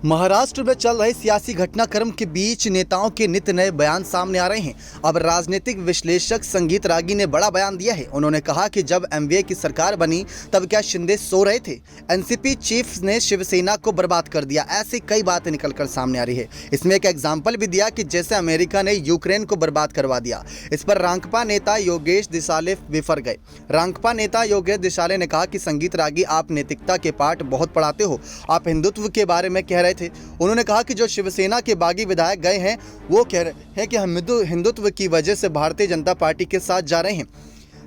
महाराष्ट्र में चल रहे सियासी घटनाक्रम के बीच नेताओं के नित नए बयान सामने आ रहे हैं। अब राजनीतिक विश्लेषक संगीत रागी ने बड़ा बयान दिया है। उन्होंने कहा कि जब एमवीए की सरकार बनी तब क्या शिंदे सो रहे थे? एनसीपी चीफ ने शिवसेना को बर्बाद कर दिया, ऐसी कई बातें निकलकर सामने आ रही है। इसमें एक एग्जाम्पल भी दिया कि जैसे अमेरिका ने यूक्रेन को बर्बाद करवा दिया। इस पर रांकपा नेता योगेश दिसाले विफर गए। रांकपा नेता योगेश दिसाले ने कहा कि संगीत रागी, आप नैतिकता के पाठ बहुत पढ़ाते हो, आप हिंदुत्व के बारे में कह रहे थे। उन्होंने कहा कि जो शिवसेना के बागी विधायक गए हैं वो कह रहे हैं कि हम हिंदुत्व की वजह से भारतीय जनता पार्टी के साथ जा रहे हैं।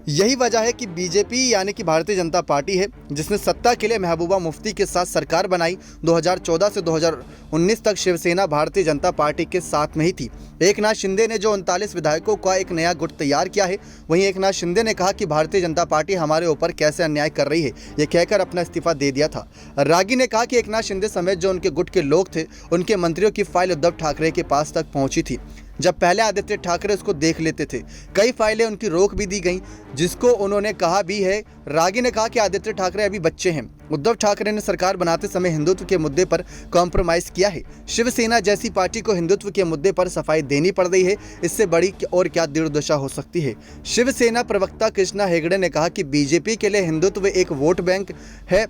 यही वजह है कि बीजेपी यानी कि भारतीय जनता पार्टी है जिसने सत्ता के लिए महबूबा मुफ्ती के साथ सरकार बनाई। 2014 से 2019 तक शिवसेना भारतीय जनता पार्टी के साथ में ही थी। एकनाथ शिंदे ने जो 39 विधायकों का एक नया गुट तैयार किया है, वहीं एकनाथ शिंदे ने कहा कि भारतीय जनता पार्टी हमारे ऊपर कैसे अन्याय कर रही है, ये कहकर अपना इस्तीफा दे दिया था। रागी ने कहा कि एकनाथ शिंदे समेत जो उनके गुट के लोग थे, उनके मंत्रियों की फाइल उद्धव ठाकरे के पास तक पहुंची थी। जब पहले आदित्य ठाकरे उसको देख लेते थे, कई फाइलें उनकी रोक भी दी गई, जिसको उन्होंने कहा भी है। रागी ने कहा कि आदित्य ठाकरे अभी बच्चे हैं। उद्धव ठाकरे ने सरकार बनाते समय हिंदुत्व के मुद्दे पर कॉम्प्रोमाइज किया है। शिवसेना जैसी पार्टी को हिंदुत्व के मुद्दे पर सफाई देनी पड़ रही है, इससे बड़ी और क्या दुर्दशा हो सकती है। शिवसेना प्रवक्ता कृष्णा हेगड़े ने कहा कि बीजेपी के लिए हिंदुत्व एक वोट बैंक है,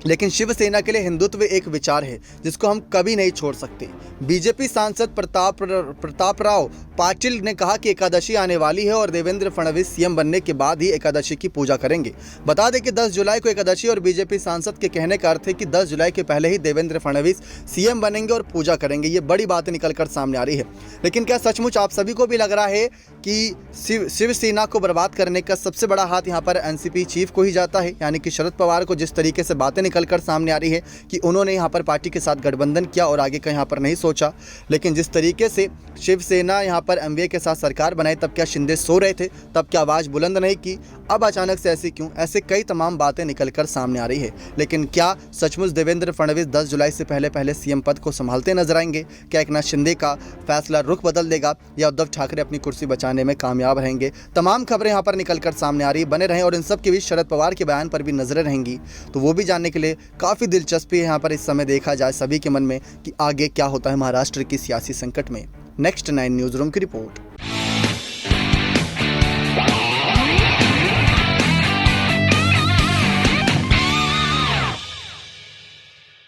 लेकिन शिवसेना के लिए हिंदुत्व एक विचार है जिसको हम कभी नहीं छोड़ सकते। बीजेपी सांसद प्रतापराव पाटिल ने कहा कि एकादशी आने वाली है और देवेंद्र फडणवीस सीएम बनने के बाद ही एकादशी की पूजा करेंगे। बता दें कि 10 जुलाई को एकादशी और बीजेपी सांसद के कहने का अर्थ है कि 10 जुलाई के पहले ही देवेंद्र फडणवीस सीएम बनेंगे और पूजा करेंगे। ये बड़ी बात निकलकर सामने आ रही है। लेकिन क्या सचमुच आप सभी को भी लग रहा है कि शिवसेना को बर्बाद करने का सबसे बड़ा हाथ यहाँ पर एनसीपी चीफ को ही जाता है? यानी कि शरद पवार को जिस तरीके से बातें निकलकर सामने आ रही है कि उन्होंने यहाँ पर पार्टी के साथ गठबंधन किया और आगे का यहाँ पर नहीं सोचा, लेकिन जिस तरीके से शिवसेना यहाँ पर एमवीए के साथ सरकार बनाई, तब क्या शिंदे सो रहे थे? तब क्या आवाज़ बुलंद नहीं की? अब अचानक से ऐसी क्यों? ऐसे कई तमाम बातें निकलकर सामने आ रही है। लेकिन क्या सचमुच देवेंद्र फडणवीस 10 जुलाई से पहले सीएम पद को संभालते नजर आएंगे? क्या एकनाथ शिंदे का फैसला रुख बदल देगा या उद्धव ठाकरे अपनी कुर्सी बचाने में कामयाब रहेंगे? तमाम खबरें यहाँ पर निकलकर सामने आ रही है। बने रहें और इन सब के बीच शरद पवार के बयान पर भी नजरें रहेंगी, तो वो भी जानने के लिए काफ़ी दिलचस्पी है यहाँ पर इस समय देखा जाए सभी के मन में कि आगे क्या होता है महाराष्ट्र की सियासी संकट में। नेक्स्ट 9 न्यूज़ रूम की रिपोर्ट।